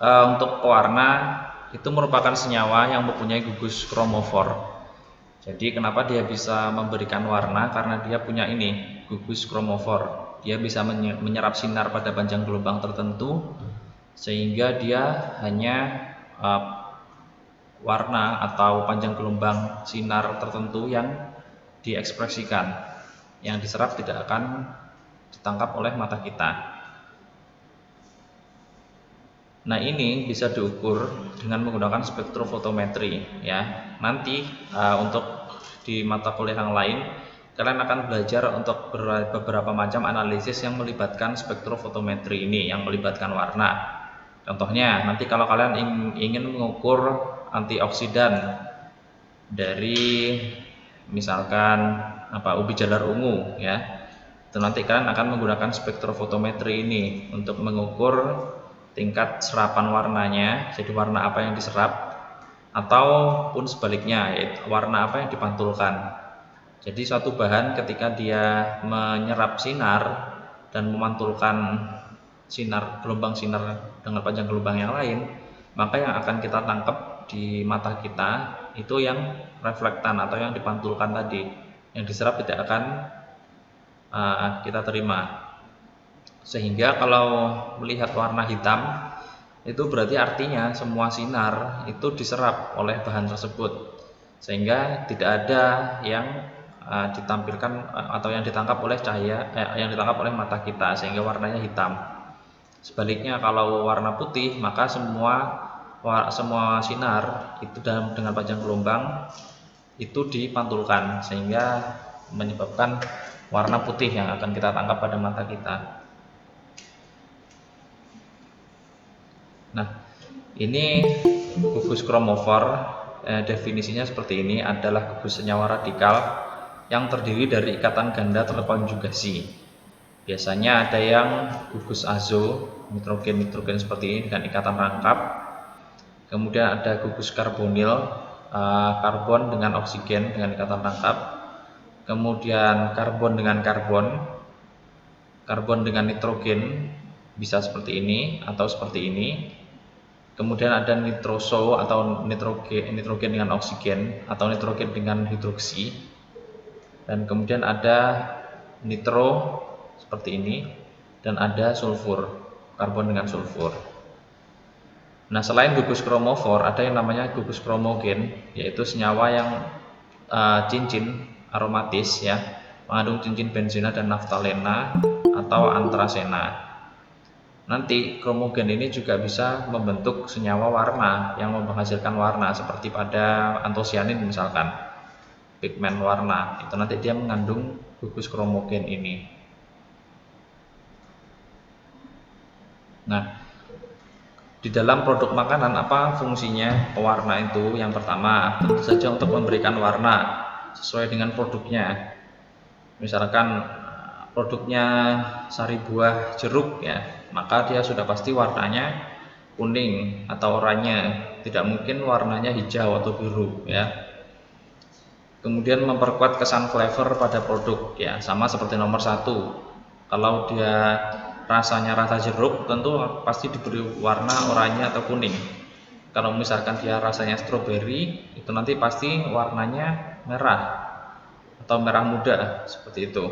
untuk pewarna itu merupakan senyawa yang mempunyai gugus kromofor. Jadi kenapa dia bisa memberikan warna? Karena dia punya ini, gugus kromofor. Dia bisa menyerap sinar pada panjang gelombang tertentu sehingga dia hanya warna atau panjang gelombang sinar tertentu yang diekspresikan. Yang diserap tidak akan ditangkap oleh mata kita. Nah, ini bisa diukur dengan menggunakan spektrofotometri ya. Nanti untuk di mata kuliah yang lain kalian akan belajar untuk beberapa macam analisis yang melibatkan spektrofotometri ini, yang melibatkan warna. Contohnya, nanti kalau kalian ingin mengukur antioksidan dari misalkan ubi jalar ungu ya, itu nanti kalian akan menggunakan spektrofotometri ini untuk mengukur tingkat serapan warnanya, jadi warna apa yang diserap, ataupun sebaliknya, yaitu warna apa yang dipantulkan. Jadi suatu bahan ketika dia menyerap sinar dan memantulkan gelombang sinar dengan panjang gelombang yang lain, maka yang akan kita tangkap di mata kita itu yang reflektan atau yang dipantulkan tadi. Yang diserap tidak akan kita terima. Sehingga kalau melihat warna hitam itu berarti artinya semua sinar itu diserap oleh bahan tersebut, sehingga tidak ada yang ditampilkan atau yang ditangkap oleh yang ditangkap oleh mata kita, sehingga warnanya hitam. Sebaliknya kalau warna putih, maka semua sinar itu dengan panjang gelombang itu dipantulkan, sehingga menyebabkan warna putih yang akan kita tangkap pada mata kita. Nah, ini gugus kromofor, definisinya seperti ini, adalah gugus senyawa radikal yang terdiri dari ikatan ganda terkonjugasi. Biasanya ada yang gugus azo, nitrogen seperti ini dengan ikatan rangkap. Kemudian ada gugus karbonil, karbon dengan oksigen dengan ikatan rangkap. Kemudian karbon dengan karbon, karbon dengan nitrogen, bisa seperti ini atau seperti ini. Kemudian ada nitroso atau nitrogen dengan oksigen atau nitrogen dengan hidroksi. Dan kemudian ada nitro seperti ini, dan ada sulfur, karbon dengan sulfur. Nah, selain gugus kromofor ada yang namanya gugus kromogen, yaitu senyawa yang cincin aromatis ya, mengandung cincin benzena dan naftalena atau antrasena. Nanti kromogen ini juga bisa membentuk senyawa warna yang menghasilkan warna, seperti pada antosianin misalkan, pigmen warna. Itu nanti dia mengandung gugus kromogen ini. Nah, di dalam produk makanan apa fungsinya pewarna itu? Yang pertama, tentu saja untuk memberikan warna sesuai dengan produknya. Misalkan produknya sari buah jeruk ya, maka dia sudah pasti warnanya kuning atau oranye, tidak mungkin warnanya hijau atau biru ya. Kemudian memperkuat kesan flavor pada produk ya, sama seperti nomor 1. Kalau dia rasanya rasa jeruk, tentu pasti diberi warna oranye atau kuning. Kalau misalkan dia rasanya stroberi, itu nanti pasti warnanya merah atau merah muda, seperti itu.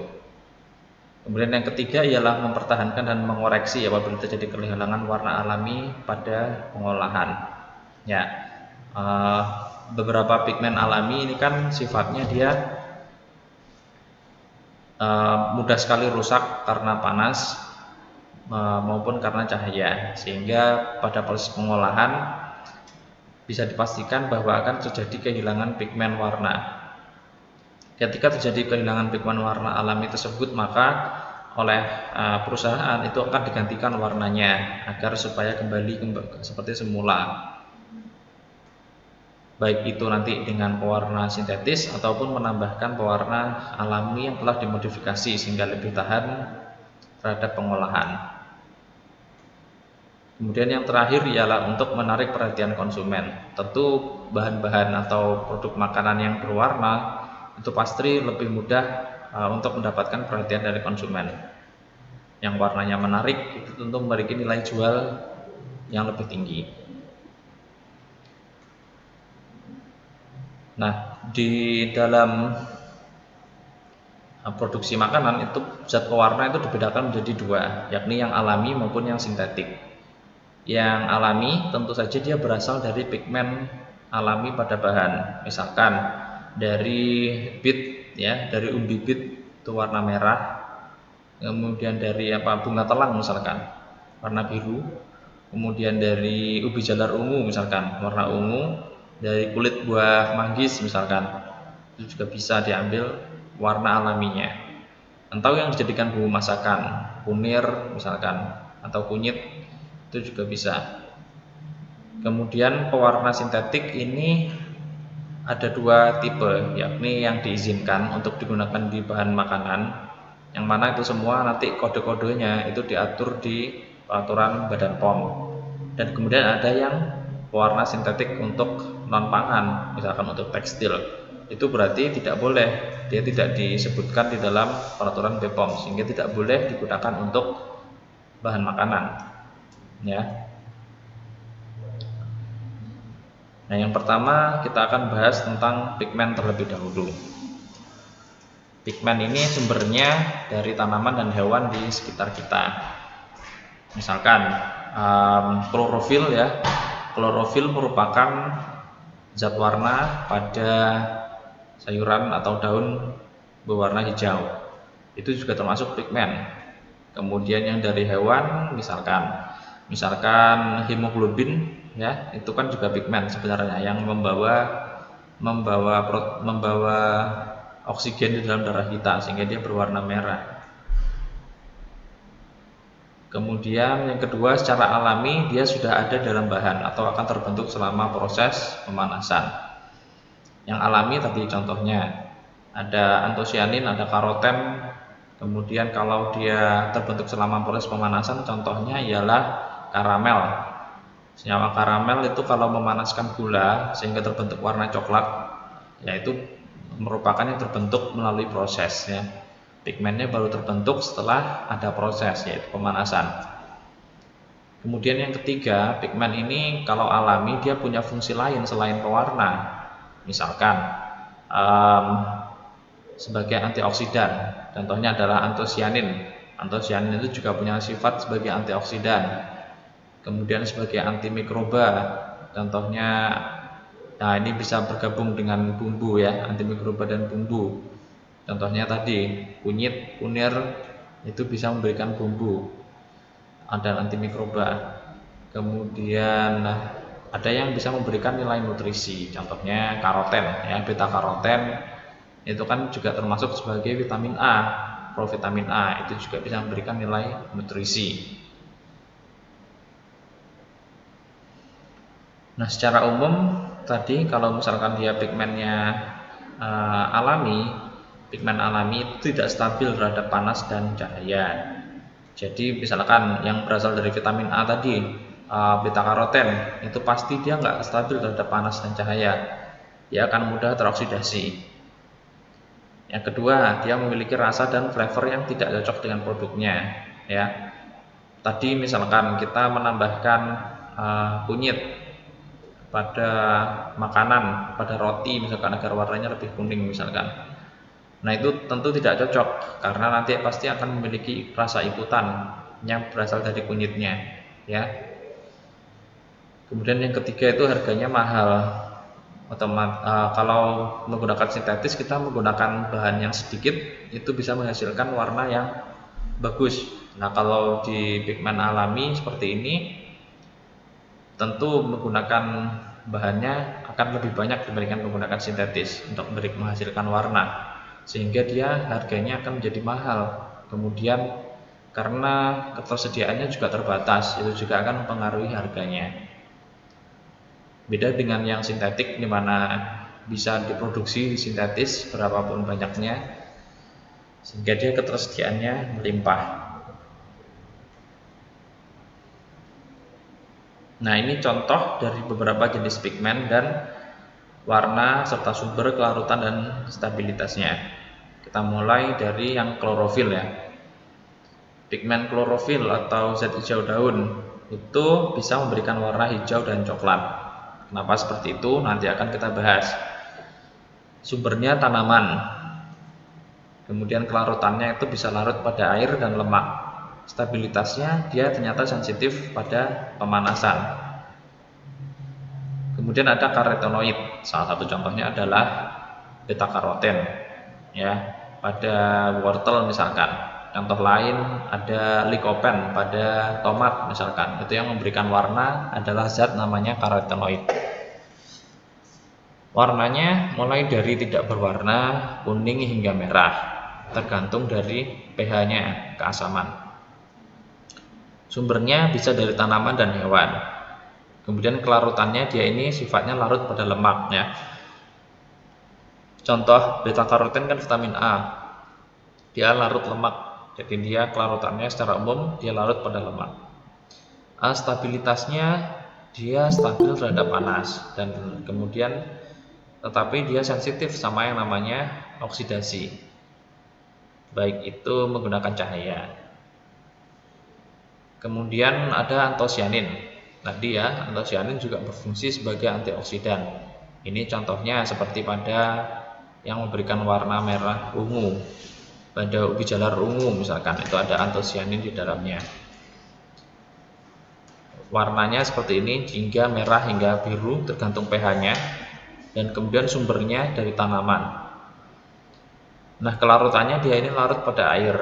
Kemudian yang ketiga ialah mempertahankan dan mengoreksi apabila terjadi kehilangan warna alami pada pengolahan. Ya, beberapa pigmen alami ini kan sifatnya dia mudah sekali rusak karena panas maupun karena cahaya, sehingga pada proses pengolahan bisa dipastikan bahwa akan terjadi kehilangan pigmen warna. Ketika terjadi kehilangan pigmen warna alami tersebut, maka oleh perusahaan itu akan digantikan warnanya agar supaya kembali seperti semula. Baik itu nanti dengan pewarna sintetis ataupun menambahkan pewarna alami yang telah dimodifikasi sehingga lebih tahan terhadap pengolahan. Kemudian yang terakhir ialah untuk menarik perhatian konsumen. Tentu bahan-bahan atau produk makanan yang berwarna itu pasti lebih mudah untuk mendapatkan perhatian dari konsumen. Yang warnanya menarik itu tentu memiliki nilai jual yang lebih tinggi. Nah, di dalam produksi makanan itu zat pewarna itu dibedakan menjadi dua, yakni yang alami maupun yang sintetik. Yang alami tentu saja dia berasal dari pigmen alami pada bahan, misalkan dari bit ya, dari umbi bit itu warna merah, kemudian dari bunga telang misalkan warna biru, kemudian dari ubi jalar ungu misalkan warna ungu, dari kulit buah manggis misalkan itu juga bisa diambil warna alaminya, atau yang dijadikan bumbu masakan, kunir misalkan atau kunyit itu juga bisa. Kemudian pewarna sintetik ini ada dua tipe, yakni yang diizinkan untuk digunakan di bahan makanan, yang mana itu semua nanti kode-kodenya itu diatur di peraturan Badan POM. Dan kemudian ada yang pewarna sintetik untuk non pangan, misalkan untuk tekstil, itu berarti tidak boleh, dia tidak disebutkan di dalam peraturan BPOM, sehingga tidak boleh digunakan untuk bahan makanan ya. Nah, yang pertama kita akan bahas tentang pigmen terlebih dahulu. Pigmen ini sumbernya dari tanaman dan hewan di sekitar kita. Misalkan klorofil ya. Klorofil merupakan zat warna pada sayuran atau daun berwarna hijau. Itu juga termasuk pigmen. Kemudian yang dari hewan misalkan hemoglobin ya, itu kan juga pigmen sebenarnya yang membawa oksigen di dalam darah kita sehingga dia berwarna merah. Kemudian yang kedua, secara alami dia sudah ada dalam bahan atau akan terbentuk selama proses pemanasan. Yang alami tadi contohnya ada antosianin, ada karoten. Kemudian kalau dia terbentuk selama proses pemanasan, contohnya ialah karamel. Senyawa karamel itu kalau memanaskan gula sehingga terbentuk warna coklat, yaitu merupakan yang terbentuk melalui proses ya. Pigmennya baru terbentuk setelah ada proses, yaitu pemanasan. Kemudian yang ketiga, pigmen ini kalau alami dia punya fungsi lain selain pewarna. Misalkan sebagai antioksidan, contohnya adalah antosianin. Antosianin itu juga punya sifat sebagai antioksidan. Kemudian sebagai antimikroba, contohnya, nah ini bisa bergabung dengan bumbu ya, antimikroba dan bumbu. Contohnya tadi kunyit, kunir itu bisa memberikan bumbu dan antimikroba. Kemudian ada yang bisa memberikan nilai nutrisi, contohnya karoten ya, beta karoten itu kan juga termasuk sebagai vitamin A, provitamin A, itu juga bisa memberikan nilai nutrisi. Nah, secara umum tadi kalau misalkan dia pigmennya alami, pigmen alami itu tidak stabil terhadap panas dan cahaya. Jadi misalkan yang berasal dari vitamin A tadi, beta karoten, itu pasti dia nggak stabil terhadap panas dan cahaya. Dia akan mudah teroksidasi. Yang kedua, dia memiliki rasa dan flavor yang tidak cocok dengan produknya. Ya, tadi misalkan kita menambahkan kunyit pada makanan, pada roti misalkan agar warnanya lebih kuning misalkan. Nah, itu tentu tidak cocok karena nanti pasti akan memiliki rasa ikutan yang berasal dari kunyitnya ya. Kemudian yang ketiga itu harganya mahal. Kalau menggunakan sintetis kita menggunakan bahan yang sedikit itu bisa menghasilkan warna yang bagus. Nah, kalau di pigmen alami seperti ini tentu menggunakan bahannya akan lebih banyak dibandingkan menggunakan sintetis untuk menghasilkan warna, sehingga dia harganya akan menjadi mahal. Kemudian karena ketersediaannya juga terbatas, itu juga akan mempengaruhi harganya. Beda dengan yang sintetik di mana bisa diproduksi sintetis berapapun banyaknya sehingga dia ketersediaannya melimpah. Nah, ini contoh dari beberapa jenis pigmen dan warna serta sumber kelarutan dan stabilitasnya. Kita mulai dari yang klorofil ya. Pigmen klorofil atau zat hijau daun itu bisa memberikan warna hijau dan coklat. Kenapa seperti itu? Nanti akan kita bahas. Sumbernya tanaman, kemudian kelarutannya itu bisa larut pada air dan lemak. Stabilitasnya dia ternyata sensitif pada pemanasan. Kemudian ada karotenoid, salah satu contohnya adalah beta karoten, ya, pada wortel misalkan. Contoh lain ada likopen pada tomat misalkan. Itu yang memberikan warna adalah zat namanya karotenoid. Warnanya mulai dari tidak berwarna, kuning hingga merah, tergantung dari pH-nya, keasaman. Sumbernya bisa dari tanaman dan hewan. Kemudian kelarutannya dia ini sifatnya larut pada lemak, ya. Contoh beta karoten kan vitamin A, dia larut lemak. Jadi dia kelarutannya secara umum dia larut pada lemak. Stabilitasnya dia stabil terhadap panas dan kemudian tetapi dia sensitif sama yang namanya oksidasi, baik itu menggunakan cahaya. Kemudian ada antosianin. Tadi ya, antosianin juga berfungsi sebagai antioksidan. Ini contohnya seperti pada yang memberikan warna merah ungu, pada ubi jalar ungu misalkan, itu ada antosianin di dalamnya. Warnanya seperti ini, hingga merah hingga biru tergantung pH-nya, dan kemudian sumbernya dari tanaman. Nah, kelarutannya dia ini larut pada air,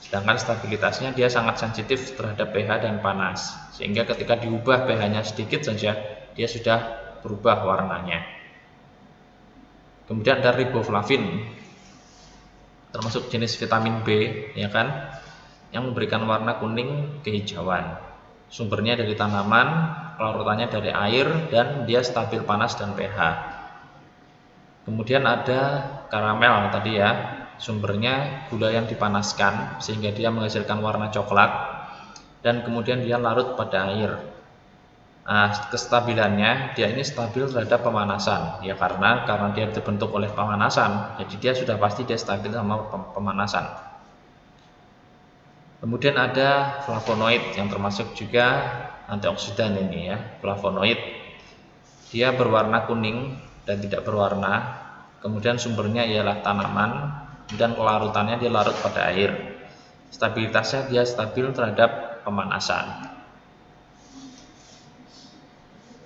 sedangkan stabilitasnya dia sangat sensitif terhadap pH dan panas, sehingga ketika diubah pH-nya sedikit saja dia sudah berubah warnanya. Kemudian ada riboflavin, termasuk jenis vitamin B, ya kan, yang memberikan warna kuning kehijauan. Sumbernya dari tanaman, kelarutannya dari air, dan dia stabil panas dan pH. Kemudian ada karamel tadi ya, sumbernya gula yang dipanaskan sehingga dia menghasilkan warna coklat, dan kemudian dia larut pada air. Nah, kestabilannya dia ini stabil terhadap pemanasan, ya karena dia terbentuk oleh pemanasan, jadi dia sudah pasti dia stabil sama pemanasan. Kemudian ada flavonoid yang termasuk juga antioksidan ini ya. Flavonoid dia berwarna kuning dan tidak berwarna. Kemudian sumbernya ialah tanaman dan kelarutannya dia larut pada air. Stabilitasnya dia stabil terhadap pemanasan.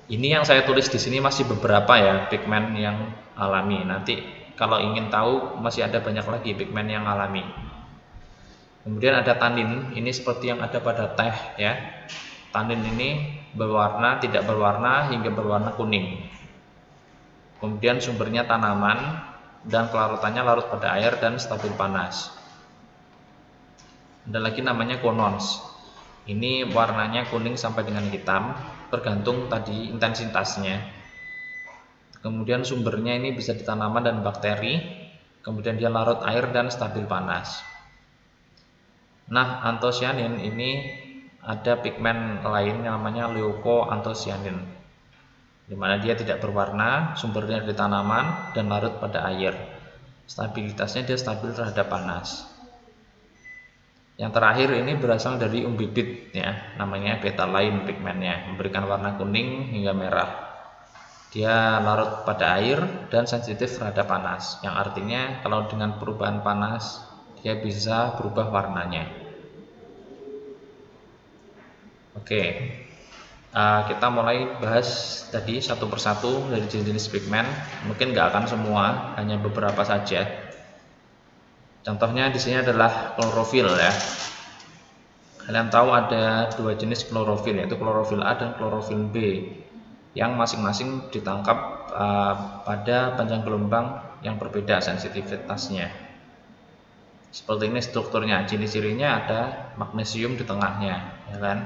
Ini yang saya tulis di sini masih beberapa ya pigmen yang alami. Nanti kalau ingin tahu masih ada banyak lagi pigmen yang alami. Kemudian ada tanin, ini seperti yang ada pada teh ya. Tanin ini berwarna, tidak berwarna hingga berwarna kuning. Kemudian sumbernya tanaman dan kelarutannya larut pada air dan stabil panas. Ada lagi namanya konons. Ini warnanya kuning sampai dengan hitam, tergantung tadi intensitasnya. Kemudian sumbernya ini bisa di tanaman dan bakteri. Kemudian dia larut air dan stabil panas. Nah, antosianin ini ada pigmen lain yang namanya leukoantosianin, di mana dia tidak berwarna, sumbernya dari tanaman dan larut pada air. Stabilitasnya dia stabil terhadap panas. Yang terakhir ini berasal dari umbibit ya, namanya betalain pigmennya, memberikan warna kuning hingga merah. Dia larut pada air dan sensitif terhadap panas, yang artinya kalau dengan perubahan panas dia bisa berubah warnanya. Oke, kita mulai bahas tadi satu persatu dari jenis-jenis pigmen. Mungkin nggak akan semua, hanya beberapa saja. Contohnya di sini adalah klorofil ya. Kalian tahu ada dua jenis klorofil, yaitu klorofil A dan klorofil B, yang masing-masing ditangkap pada panjang gelombang yang berbeda sensitivitasnya. Seperti ini strukturnya, ciri-cirinya ada magnesium di tengahnya, ya kan?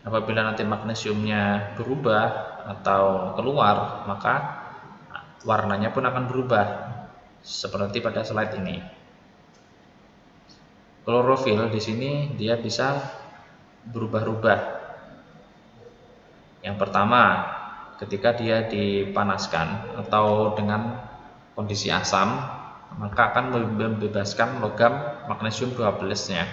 Apabila nanti magnesiumnya berubah atau keluar, maka warnanya pun akan berubah, seperti pada slide ini. Klorofil di sini dia bisa berubah-ubah. Yang pertama, ketika dia dipanaskan atau dengan kondisi asam, maka akan membebaskan logam magnesium 12-nya,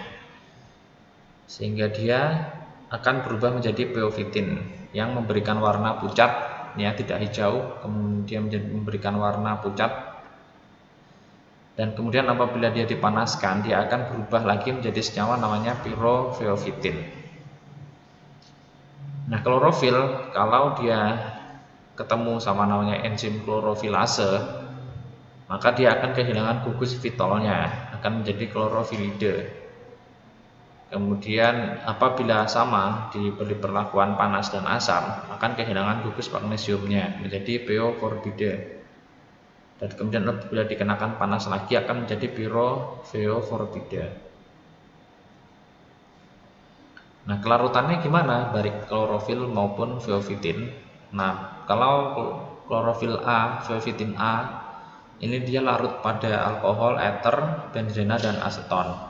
sehingga dia akan berubah menjadi peofitin yang memberikan warna pucat, ya, tidak hijau, kemudian memberikan warna pucat. Dan kemudian apabila dia dipanaskan, dia akan berubah lagi menjadi senyawa namanya piroveofitin. Nah, klorofil kalau dia ketemu sama namanya enzim klorofilase, maka dia akan kehilangan gugus fitolnya, akan menjadi klorofilide. Kemudian apabila sama diberi perlakuan panas dan asam, akan kehilangan gugus magnesiumnya menjadi peoforbida. Dan kemudian apabila dikenakan panas lagi akan menjadi piroveoforbida. Nah, kelarutannya gimana baik klorofil maupun veofitin? Nah, kalau klorofil A, veofitin A, ini dia larut pada alkohol, eter, benzena, dan aseton.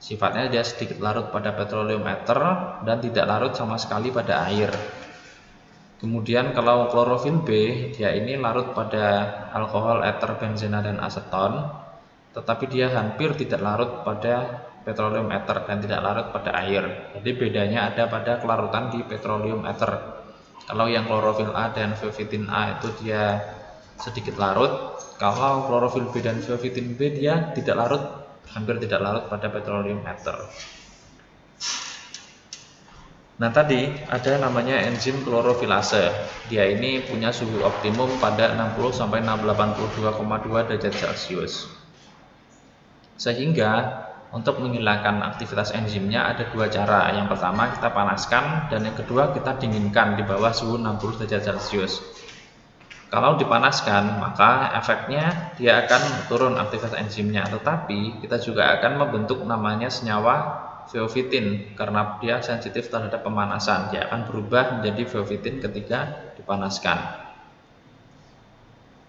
Sifatnya dia sedikit larut pada petroleum ether dan tidak larut sama sekali pada air. Kemudian kalau klorofil B, dia ini larut pada alkohol, ether, benzena, dan aseton, tetapi dia hampir tidak larut pada petroleum ether dan tidak larut pada air. Jadi bedanya ada pada kelarutan di petroleum ether. Kalau yang klorofil A dan veofitin A itu dia sedikit larut, kalau klorofil B dan veofitin B dia tidak larut, hampir tidak larut pada petroleum ether. Nah, tadi ada namanya enzim klorofilase. Dia ini punya suhu optimum pada 60 sampai 82,2 derajat Celcius. Sehingga untuk menghilangkan aktivitas enzimnya ada dua cara. Yang pertama kita panaskan dan yang kedua kita dinginkan di bawah suhu 60 derajat Celcius. Kalau dipanaskan, maka efeknya dia akan turun aktivitas enzimnya, tetapi kita juga akan membentuk namanya senyawa veofitin karena dia sensitif terhadap pemanasan. Dia akan berubah menjadi veofitin ketika dipanaskan.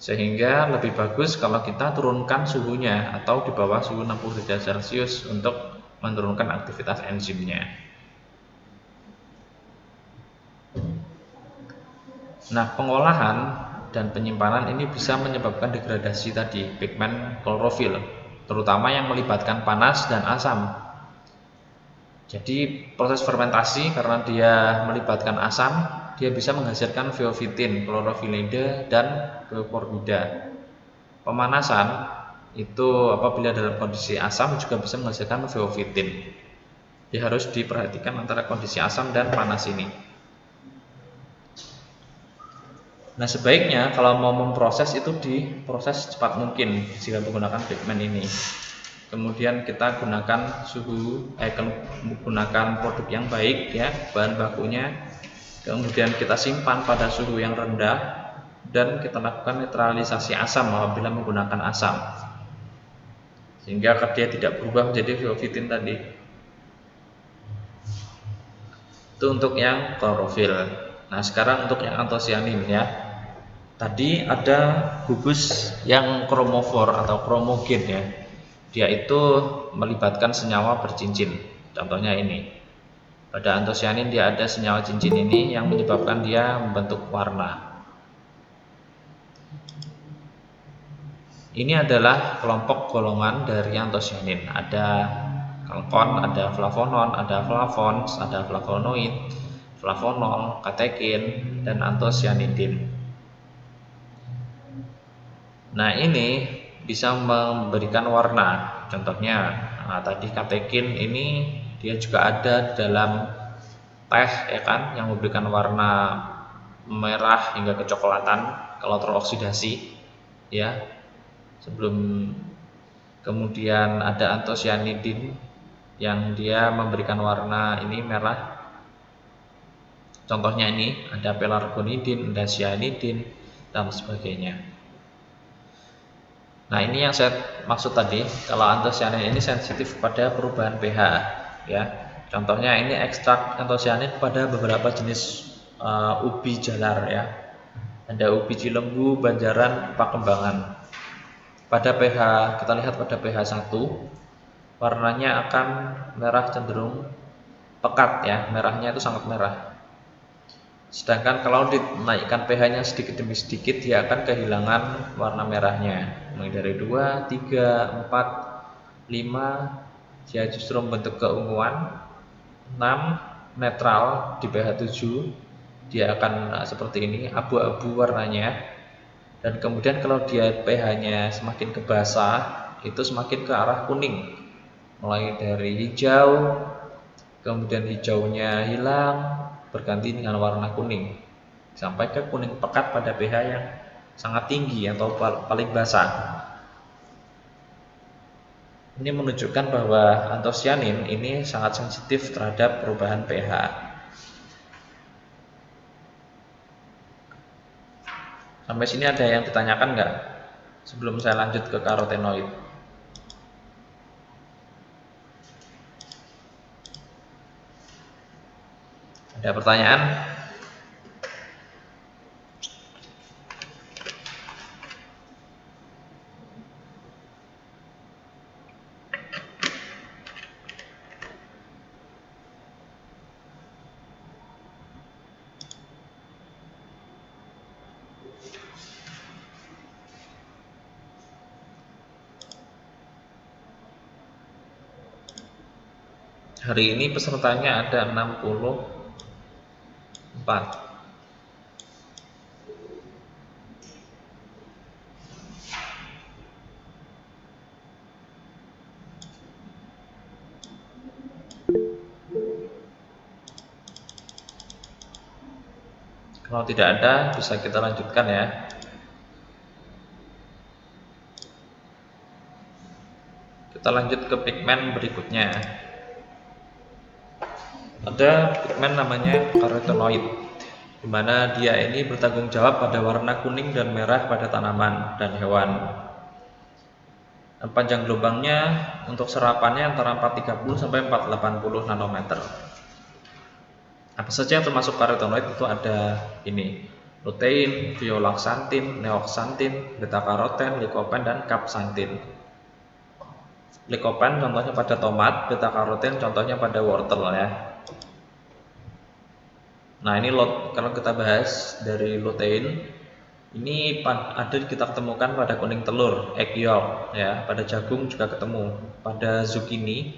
Sehingga lebih bagus kalau kita turunkan suhunya atau di bawah suhu 60 derajat Celcius untuk menurunkan aktivitas enzimnya. Nah, pengolahan dan penyimpanan ini bisa menyebabkan degradasi tadi pigmen klorofil, terutama yang melibatkan panas dan asam. Jadi proses fermentasi karena dia melibatkan asam, dia bisa menghasilkan veofitin, klorofilide, dan peoforbida. Pemanasan itu apabila dalam kondisi asam juga bisa menghasilkan veofitin. Dia harus diperhatikan antara kondisi asam dan panas ini. Nah, sebaiknya kalau mau memproses itu diproses secepat mungkin jika menggunakan pigmen ini. Kemudian kita gunakan gunakan produk yang baik, ya, bahan bakunya. Kemudian kita simpan pada suhu yang rendah dan kita lakukan netralisasi asam apabila menggunakan asam, sehingga dia tidak berubah menjadi veofitin tadi. Itu untuk yang klorofil. Nah, sekarang untuk yang antosianin, ya. Tadi ada gugus yang kromofor atau kromogen, ya. Dia itu melibatkan senyawa bercincin. Contohnya ini. Pada antosianin dia ada senyawa cincin ini yang menyebabkan dia membentuk warna. Ini adalah kelompok golongan dari antosianin. Ada kalkon, ada flavonon, ada flavons, ada flavonoid, flavonol, katekin, dan antosianidin. Nah, ini bisa memberikan warna. Contohnya, tadi katekin ini dia juga ada dalam teh, ya kan, yang memberikan warna merah hingga kecoklatan kalau teroksidasi, ya. Kemudian ada antosianidin yang dia memberikan warna ini merah. Contohnya ini ada pelargonidin, ada cyanidin, dan sebagainya. Nah, ini yang saya maksud tadi, kalau antosianin ini sensitif pada perubahan pH, ya. Contohnya ini ekstrak antosianin pada beberapa jenis ubi jalar, ya. Ada ubi cilembu, banjaran, pakembangan. Pada pH, kita lihat pada pH 1, warnanya akan merah cenderung pekat, ya. Merahnya itu sangat merah. Sedangkan kalau dinaikkan pH-nya sedikit demi sedikit, dia akan kehilangan warna merahnya. Mulai dari 2, 3, 4, 5, dia justru membentuk keunguan. 6, netral di pH 7 dia akan seperti ini, abu-abu warnanya. Dan kemudian kalau dia pH-nya semakin ke basah, itu semakin ke arah kuning. Mulai dari hijau, kemudian hijaunya hilang, berganti dengan warna kuning, sampai ke kuning pekat pada pH yang sangat tinggi atau paling basah. Ini menunjukkan bahwa antosianin ini sangat sensitif terhadap perubahan pH. Sampai sini ada yang ditanyakan nggak? Sebelum saya lanjut ke karotenoid. Ada pertanyaan? Hari ini pesertanya ada 64. Kalau tidak ada, bisa kita lanjutkan ya. Kita lanjut ke pigmen berikutnya. Ada pigmen namanya karotenoid, di mana dia ini bertanggung jawab pada warna kuning dan merah pada tanaman dan hewan. Dan panjang gelombangnya untuk serapannya antara 430 sampai 480 nanometer. Apa saja yang termasuk karotenoid itu ada ini: lutein, violaksantin, neoxantin, beta-karoten, likopen, dan kapsantin. Likopen contohnya pada tomat, beta-karoten contohnya pada wortel ya. Nah ini kalau kita bahas dari lutein, ini ada kita temukan pada kuning telur, egg yolk ya, pada jagung juga ketemu, pada zucchini,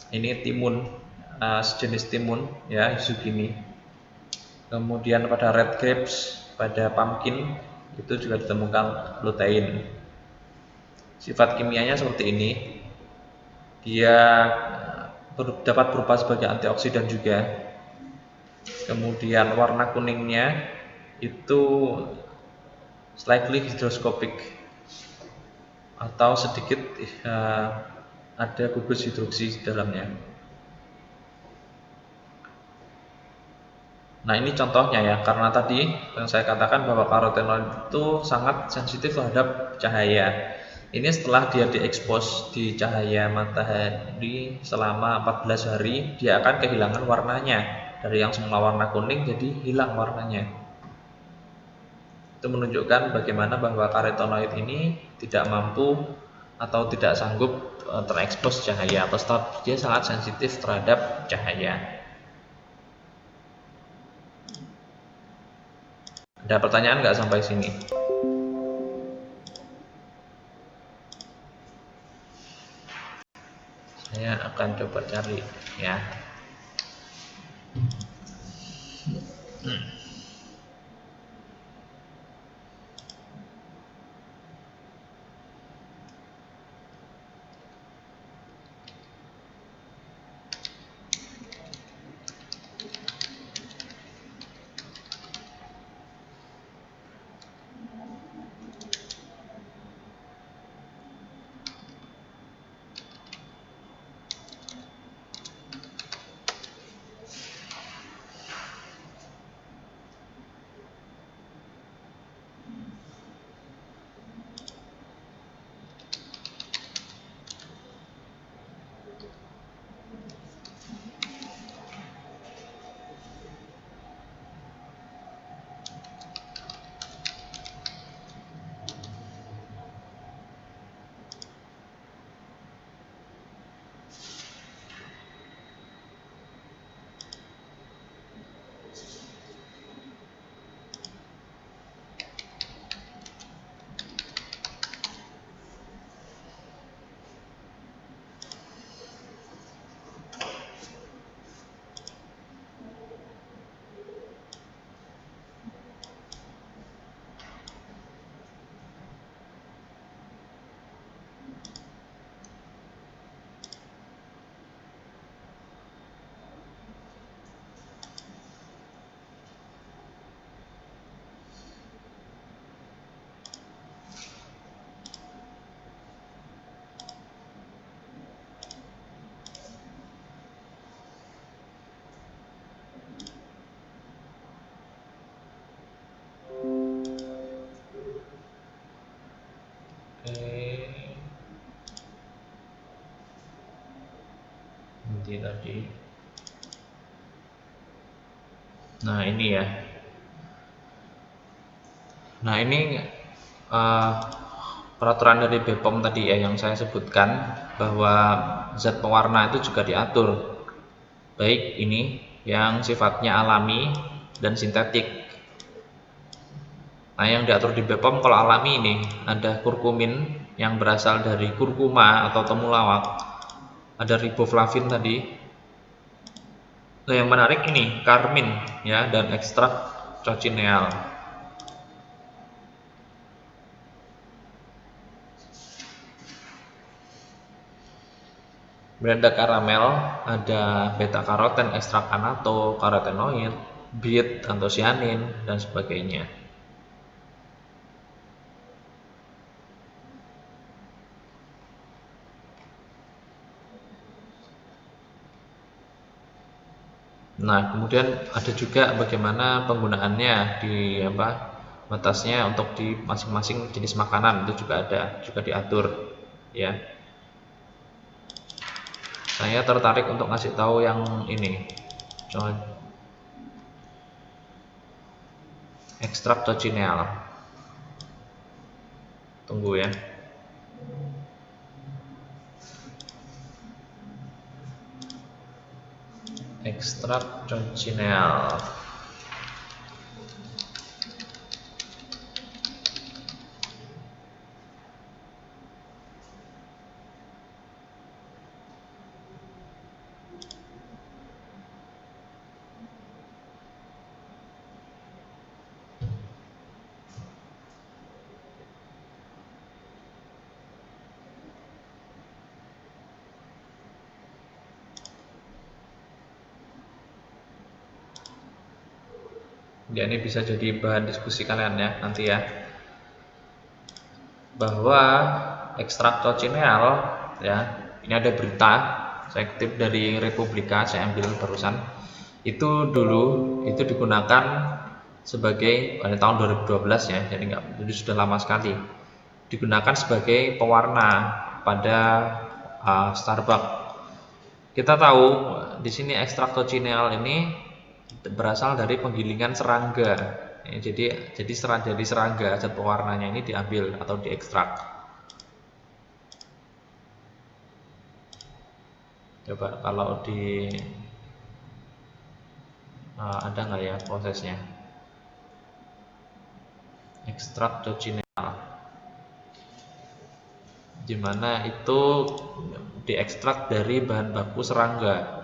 ini timun, sejenis timun ya, zucchini. Kemudian pada red grapes, pada pumpkin itu juga ditemukan lutein. Sifat kimianya seperti ini. Dia dapat berupa sebagai antioksidan juga. Kemudian warna kuningnya itu slightly hydroscopic atau sedikit ada gugus hidroksi di dalamnya. Nah ini contohnya ya, karena tadi yang saya katakan bahwa karotenoid itu sangat sensitif terhadap cahaya. Ini setelah dia diekspos di cahaya matahari selama 14 hari, dia akan kehilangan warnanya. Dari yang semula warna kuning jadi hilang warnanya. Itu menunjukkan bagaimana bahwa karotenoid ini tidak mampu atau tidak sanggup terekspos cahaya, atau dia sangat sensitif terhadap cahaya. Ada pertanyaan nggak sampai sini? Saya akan coba cari ya. tadi. Nah ini ya. Nah ini peraturan dari BPOM tadi ya yang saya sebutkan, bahwa zat pewarna itu juga diatur, baik ini yang sifatnya alami dan sintetik. Nah yang diatur di BPOM kalau alami ini ada kurkumin yang berasal dari kurkuma atau temulawak, ada riboflavin tadi. Nah yang menarik ini karmin ya, dan ekstrak cochineal. Kemudian ada karamel, ada beta karoten, ekstrak anato, karotenoid, beet, antosianin, dan sebagainya. Nah, kemudian ada juga bagaimana penggunaannya di batasnya untuk di masing-masing jenis makanan, itu juga ada, juga diatur ya. Saya tertarik untuk ngasih tahu yang ini. Coba ekstrak cochineal. Tunggu ya. Ekstrak cochineal. Ya, ini bisa jadi bahan diskusi kalian ya nanti ya, bahwa ekstrak cochineal ya, ini ada berita saya kutip dari Republika, saya ambil barusan, itu dulu itu digunakan sebagai pada tahun 2012 ya, jadi jadi sudah lama sekali digunakan sebagai pewarna pada Starbucks. Kita tahu di sini ekstrak cochineal ini berasal dari penggilingan serangga. Ya, jadi serangga, zat pewarnanya ini diambil atau diekstrak. Coba kalau di ada nggak ya prosesnya? Ekstrak cochineal, dimana itu diekstrak dari bahan baku serangga.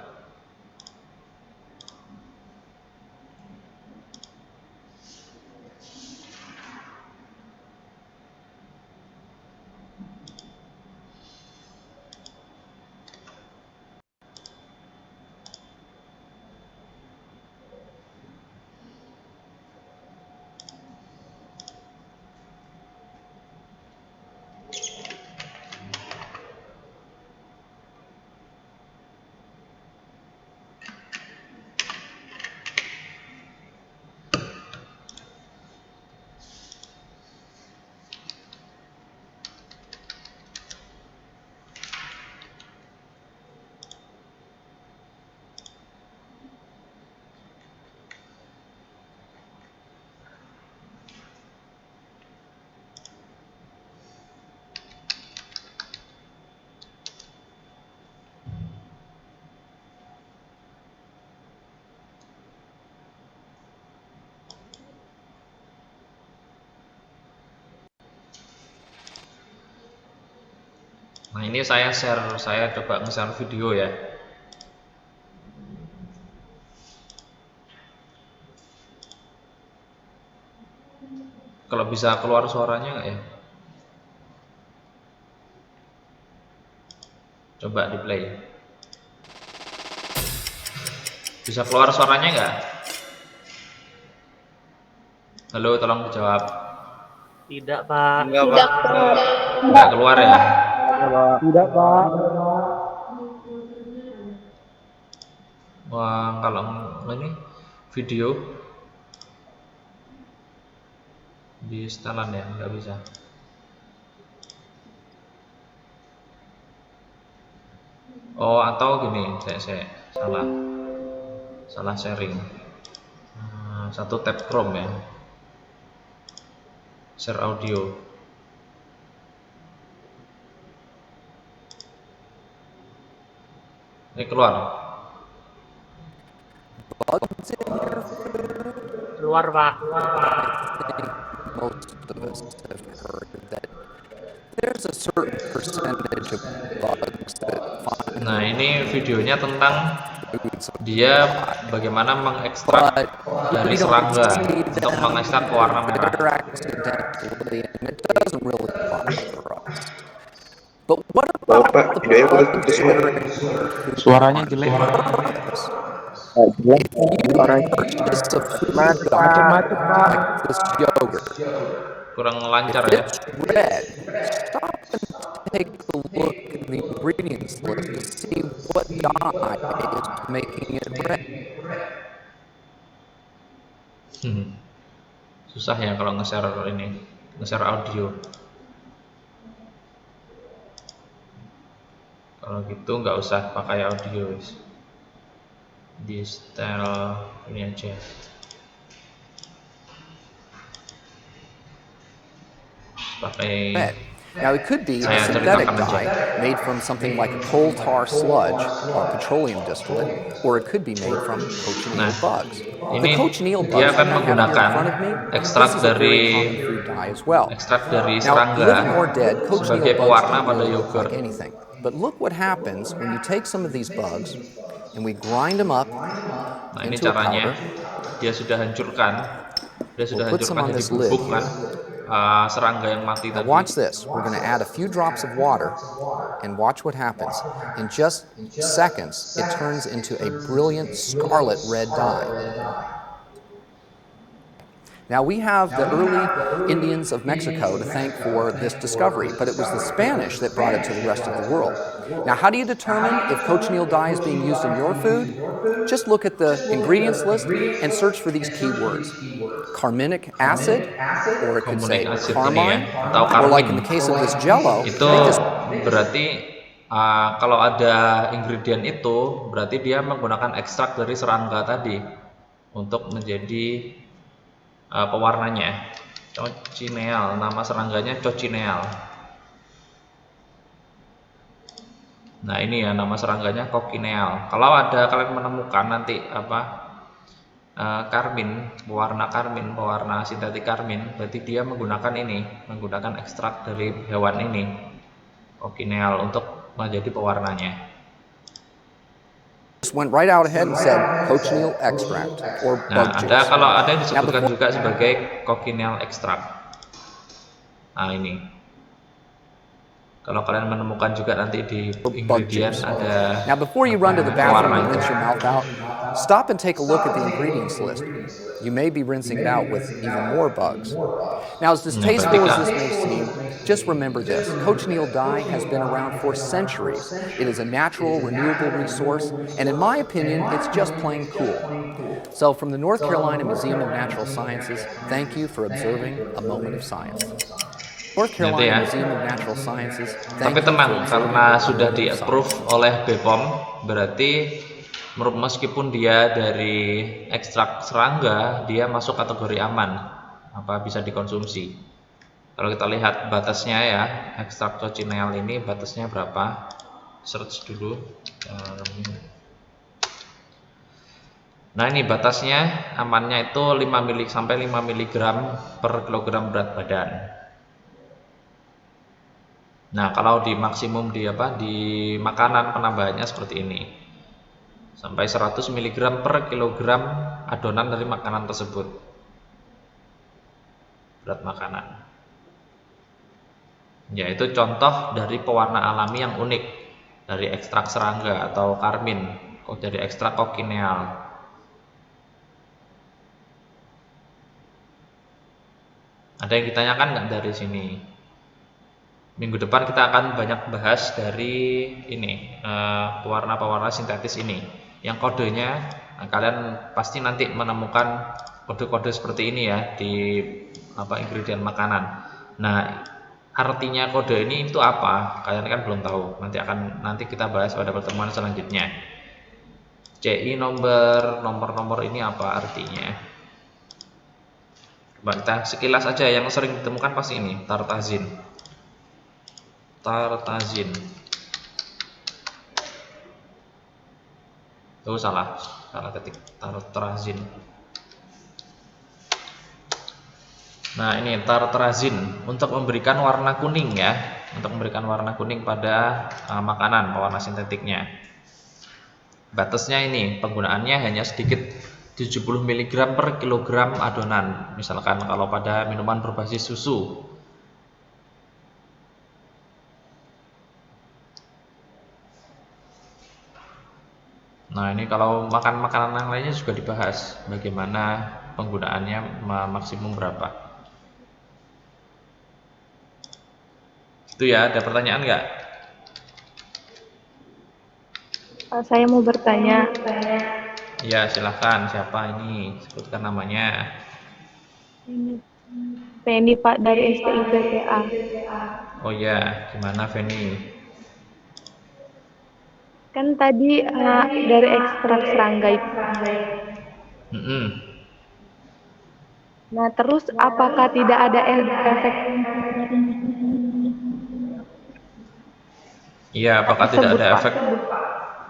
Nah ini saya coba nge-share video ya. Kalau bisa keluar suaranya nggak ya? Coba di play. Bisa keluar suaranya nggak? Halo, tolong dijawab. Tidak, Pak. Tidak, Pak. Nggak keluar ya? Tidak, Pak. Wah, kalau ini video di setelan ya, nggak bisa. Oh, atau gini, saya salah sharing. Satu tab Chrome ya, share audio. Ini keluar. Bugs in your food? Keluar, Pak. I think most of us have heard that there's a certain percentage of bugs that find Nah, ini videonya tentang foods dia alive. bagaimana mengekstrak But dari we don't serangga see untuk them mengekstrak pewarna if merah. they're accidentally, and it doesn't really bother us. But what about Pak, the videonya boleh bugs putus, that Pak. are included Suaranya on jelek, Pak. purpose? Jelas, If you suaranya purchase a food macet, Pak. like this yogurt, Kurang if lancar ya. it's red, stop and take a look in the ingredients list to see what dye is making it red. Susah ya kalau nge-share ini, nge-share audio. Kalau gitu nggak usah pakai audio, di style ini aja. Pakai Red. Now, it could be a Saya synthetic ceritakan aja. dye made from something like a coal tar sludge or petroleum distillate, or it could be made from cochineal Nah, bugs. ini The cochineal dia bugs akan that I have here in menggunakan front of me, ekstrak this is a very dari common food dye as well. ekstrak dari Now, serangga living or dead, cochineal sebagai bugs pewarna don't pada really look yogurt. like anything. But look what happens when you take some of these bugs and we grind them up Nah, ini into a caranya. powder. Dia sudah hancurkan. Dia sudah We'll put some hancurkan on jadi this lid bubuk here. kan. Serangga yang mati Now tadi. watch this. We're going to add a few drops of water and watch what happens. In just seconds, it turns into a brilliant scarlet red dye. Now we have the early Indians of Mexico to thank for this discovery, but it was the Spanish that brought it to the rest of the world. Now how do you determine if cochineal dye is being used in your food? Just look at the ingredients list and search for these keywords. Carminic acid, or it could say Carminic acid ini ya, carmine, atau or like in karmin. the case of this jello, Itu they just berarti kalau ada ingredient itu berarti dia menggunakan ekstrak dari serangga tadi untuk menjadi pewarnanya. Cochineal, nama serangganya cochineal. Nah, ini ya nama serangganya cochineal. Kalau ada kalian menemukan nanti karmin, pewarna sintetik karmin, berarti dia menggunakan ekstrak dari hewan ini, cochineal, untuk menjadi pewarnanya. just went right out ahead and said cochineal extract or bug Nah, juice. kalau ada yang disebutkan Now, juga sebagai cochineal extract. Nah, ini. Kalau kalian menemukan juga nanti di ingredient ada Now, before you run to the bathroom pewarna and itu. rinse your mouth out, stop and take a look at the ingredients list. You may be rinsing it out with even more bugs. Now, as distasteful as this may seem, just remember this. Cochineal dye has been around for centuries. It is a natural, renewable resource, and in my opinion, it's just plain cool. So, from the North Carolina Museum of Natural Sciences, thank you for observing a moment of science. North Carolina Museum of Natural Sciences. Tapi tenang, karena sudah di-approve oleh BPOM, berarti meskipun dia dari ekstrak serangga, dia masuk kategori aman, bisa dikonsumsi. Kalau kita lihat batasnya ya, ekstrak cochineal ini batasnya berapa? Search dulu. Nah, ini batasnya amannya itu 5 sampai 5 mg per kilogram berat badan. Nah, kalau di maksimum di makanan penambahannya seperti ini. Sampai 100 mg per kilogram adonan dari makanan tersebut. Berat makanan. Ya, itu contoh dari pewarna alami yang unik dari ekstrak serangga atau karmin, dari ekstrak cochineal. Ada yang ditanyakan nggak dari sini? Minggu depan kita akan banyak bahas dari ini pewarna-pewarna sintetis ini. Yang kodenya kalian pasti nanti menemukan kode-kode seperti ini ya di ingredient makanan. Nah, artinya kode ini itu apa? Kalian kan belum tahu. Nanti kita bahas pada pertemuan selanjutnya. CI nomor ini apa artinya? Coba kita sekilas aja, yang sering ditemukan pasti ini, tartazin. Oh, salah ketik, tartrazin. Nah, ini tartrazin untuk memberikan warna kuning ya, pada makanan, pewarna sintetiknya. Batasnya ini penggunaannya hanya sedikit, 70 mg per kilogram adonan. Misalkan kalau pada minuman berbasis susu. Nah, ini kalau makan makanan yang lainnya juga dibahas bagaimana penggunaannya maksimum berapa. Itu ya, ada pertanyaan nggak? Saya mau bertanya. Ya, silahkan. Siapa ini? Sebutkan namanya. Penny Pak dari STIPPA. Oh ya, gimana Feni? Kan tadi dari ekstrak serangga itu. Nah, terus apakah tidak ada efek? Iya, apakah tidak ada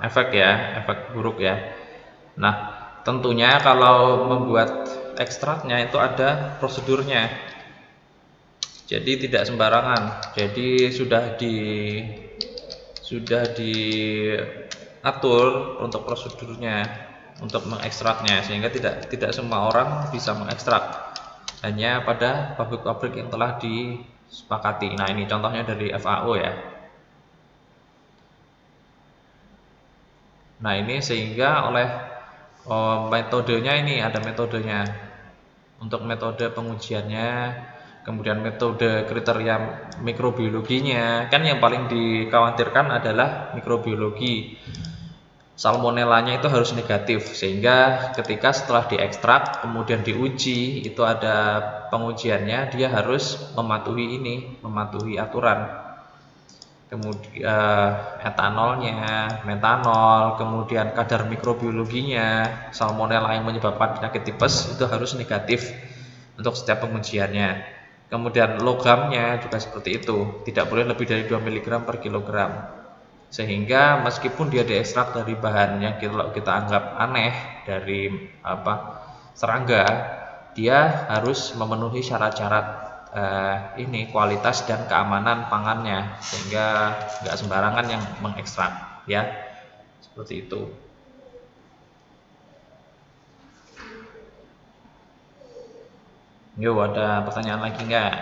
efek buruk ya? Nah, tentunya kalau membuat ekstraknya itu ada prosedurnya. Jadi tidak sembarangan. Jadi sudah diatur untuk prosedurnya untuk mengekstraknya, sehingga tidak semua orang bisa mengekstrak. Hanya pada pabrik-pabrik yang telah disepakati. Nah, ini contohnya dari FAO ya. Nah, ini sehingga oleh metodenya, ini ada metodenya. Untuk metode pengujiannya, kemudian metode kriteria mikrobiologinya. Kan yang paling dikhawatirkan adalah mikrobiologi. Salmonellanya itu harus negatif, sehingga ketika setelah diekstrak kemudian diuji, itu ada pengujiannya, dia harus mematuhi aturan. Kemudian etanolnya, metanol, kemudian kadar mikrobiologinya, salmonella yang menyebabkan penyakit tipes itu harus negatif untuk setiap pengujiannya. Kemudian logamnya juga seperti itu, tidak boleh lebih dari 2 mg per kilogram. Sehingga meskipun dia diekstrak dari bahan yang kita anggap aneh, dari serangga, dia harus memenuhi syarat-syarat kualitas dan keamanan pangannya, sehingga nggak sembarangan yang mengekstrak ya, seperti itu. Yo, ada pertanyaan lagi nggak?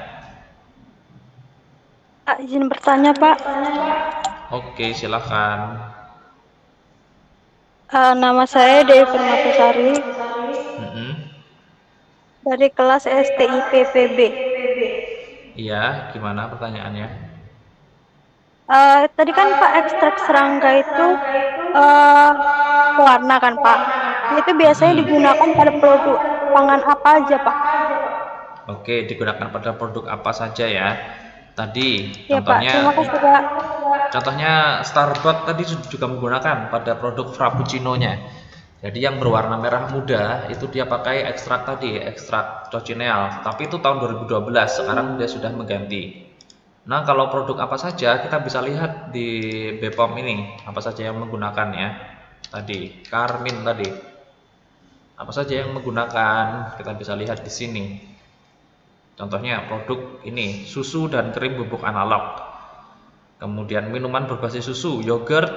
Pak, izin bertanya Pak. Oke, silakan. Nama saya Dewi Permatasari dari kelas STIPPB. Iya, gimana pertanyaannya? Tadi kan Pak ekstrak serangga itu pewarna kan Pak? Itu biasanya digunakan pada produk pangan apa aja Pak? Oke, digunakan pada produk apa saja ya? Tadi Ya Pak, terima kasih Pak. Contohnya Starbucks tadi juga menggunakan pada produk frappuccino-nya. Jadi yang berwarna merah muda itu dia pakai ekstrak cochineal. Tapi itu tahun 2012, sekarang dia sudah mengganti. Nah, kalau produk apa saja kita bisa lihat di BPOM ini, apa saja yang menggunakannya. Tadi Karmin tadi. Apa saja yang menggunakan, kita bisa lihat di sini. Contohnya produk ini, susu dan krim bubuk analog. Kemudian minuman berbasis susu, yogurt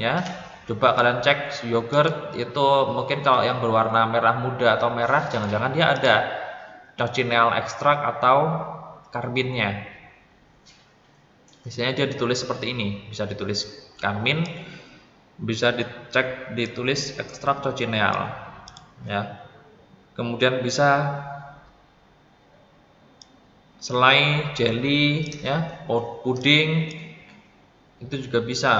ya. Coba kalian cek yogurt itu, mungkin kalau yang berwarna merah muda atau merah, jangan-jangan dia ada cochineal ekstrak atau karminnya. Biasanya dia ditulis seperti ini, bisa ditulis karmin, bisa ditulis ekstrak cochineal ya. Kemudian bisa selai, jelly ya, puding itu juga bisa,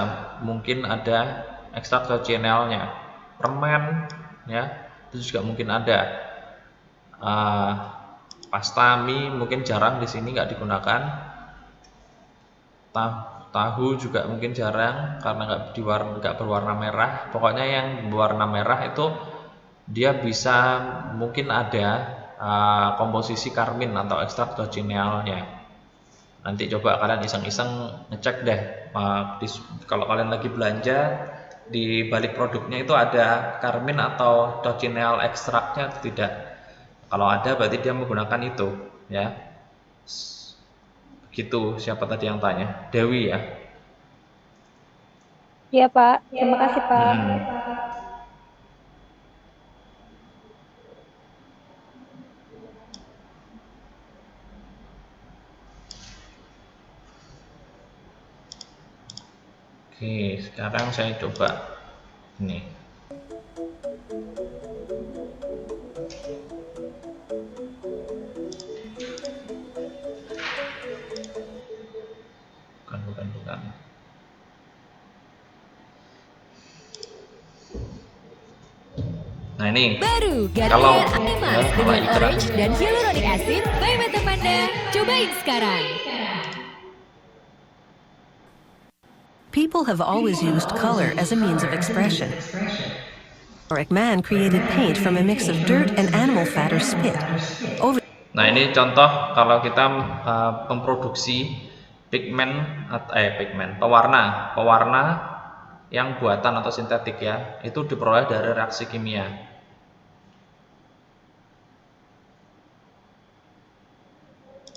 mungkin ada ekstrak cochinealnya. Permen ya, itu juga mungkin ada. Pasta mie mungkin jarang, di sini nggak digunakan. Tahu juga mungkin jarang karena nggak berwarna merah. Pokoknya yang berwarna merah itu dia bisa mungkin ada komposisi karmin atau ekstrak cochinealnya. Nanti coba kalian iseng-iseng ngecek deh, kalau kalian lagi belanja di balik produknya itu ada karmin atau cochineal ekstraknya atau tidak. Kalau ada berarti dia menggunakan itu, ya. Gitu, siapa tadi yang tanya? Dewi ya? Iya, Pak. Terima kasih, Pak. Oke, sekarang saya coba ini. Bukan. Nah ini Baru kalau Garnier Active dengan orange dan hyaluronic acid by Mata Panda. Cobain sekarang. People have always used color as a means of expression. Man created paint from a mix of dirt and animal fat or spit. Nah ini contoh kalau kita memproduksi pewarna yang buatan atau sintetik ya, itu diperoleh dari reaksi kimia.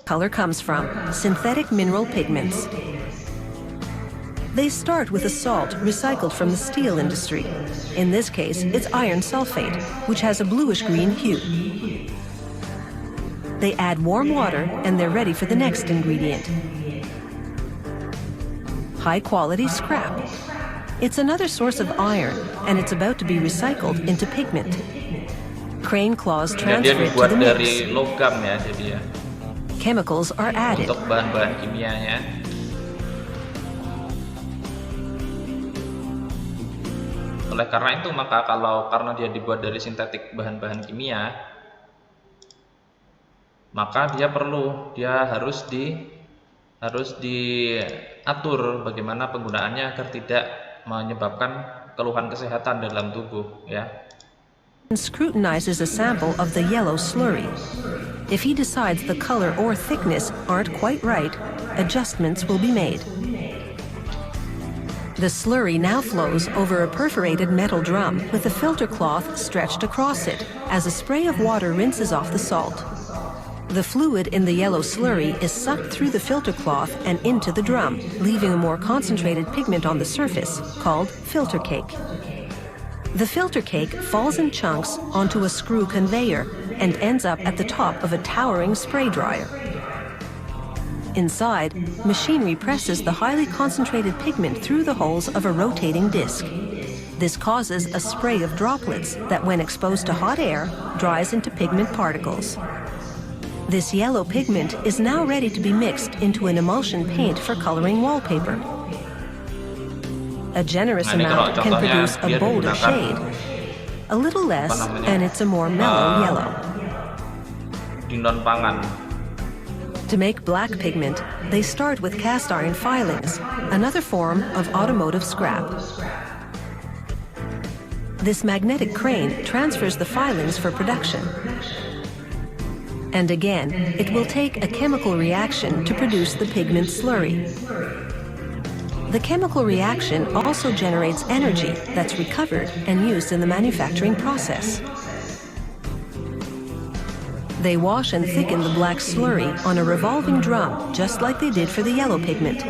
Color comes from synthetic mineral pigments. They start with a salt recycled from the steel industry. In this case, it's iron sulfate, which has a bluish-green hue. They add warm water and they're ready for the next ingredient. High-quality scrap. It's another source of iron, and it's about to be recycled into pigment. Crane claws Dia transfer it to dibuat the mix. dari logam ya, jadi ya. Chemicals are added. Untuk bahan-bahan kimianya. Oleh karena itu maka karena dia dibuat dari sintetik bahan-bahan kimia, maka dia harus diatur bagaimana penggunaannya agar tidak menyebabkan keluhan kesehatan dalam tubuh ya. Scrutinizes a sample of the yellow slurry. If he decides the color or thickness aren't quite right, adjustments will be made. The slurry now flows over a perforated metal drum with a filter cloth stretched across it as a spray of water rinses off the salt. The fluid in the yellow slurry is sucked through the filter cloth and into the drum, leaving a more concentrated pigment on the surface, called filter cake. The filter cake falls in chunks onto a screw conveyor and ends up at the top of a towering spray dryer. Inside, machinery presses the highly concentrated pigment through the holes of a rotating disc. This causes a spray of droplets that, when exposed to hot air, dries into pigment particles. This yellow pigment is now ready to be mixed into an emulsion paint for coloring wallpaper. A generous amount can produce a bolder shade. A little less, and it's a more mellow yellow. Di non-pangan. To make black pigment, they start with cast iron filings, another form of automotive scrap. This magnetic crane transfers the filings for production. And again, it will take a chemical reaction to produce the pigment slurry. The chemical reaction also generates energy that's recovered and used in the manufacturing process. They wash and thicken the black slurry on a revolving drum, just like they did for the yellow pigment.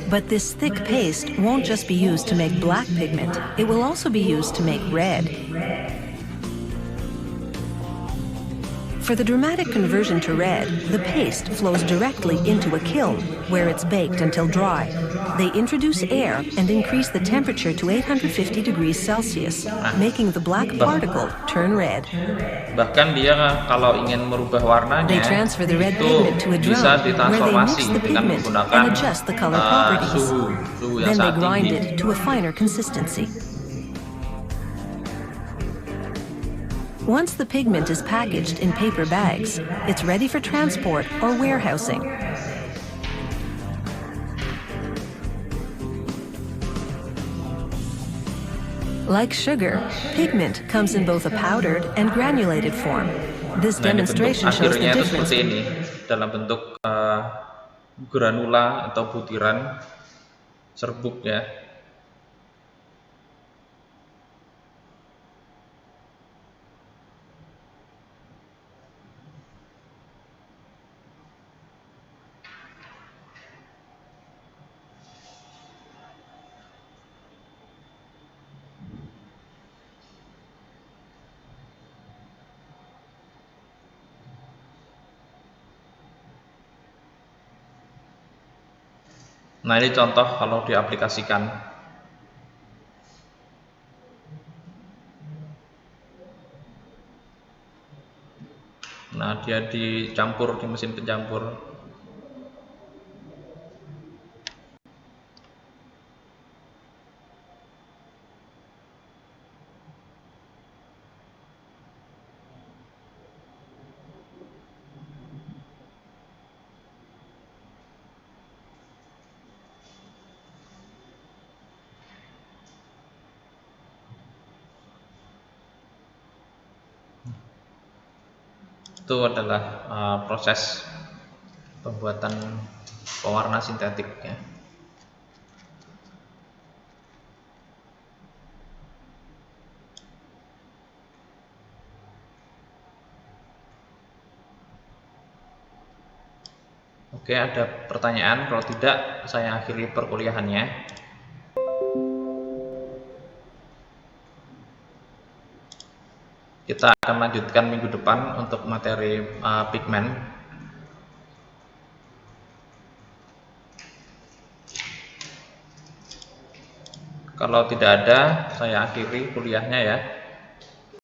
But this thick paste won't just be used to make black pigment, it will also be used to make red. For the dramatic conversion to red, the paste flows directly into a kiln, where it's baked until dry. They introduce air and increase the temperature to 850 degrees Celsius, making the black particle turn red. Bahkan dia kalau ingin merubah warnanya, They transfer the red itu pigment to a bisa drum, where they ditransformasi mix the dengan pigment menggunakan and adjust the color properties. suhu yang Then they sangat grind tinggi. it to a finer consistency. Once the pigment is packaged in paper bags, it's ready for transport or warehousing. Like sugar, pigment comes in both a powdered and granulated form. This Nah, ini bentuk demonstration shows the akhirnya itu difference. seperti ini, dalam bentuk granula atau butiran serbuk ya. Nah, ini contoh kalau diaplikasikan. Nah, dia dicampur di mesin pencampur. Itu adalah proses pembuatan pewarna sintetik ya. Oke, ada pertanyaan? Kalau tidak, saya akhiri perkuliahannya. Kita akan lanjutkan minggu depan untuk materi pigmen. Kalau tidak ada, saya akhiri kuliahnya ya.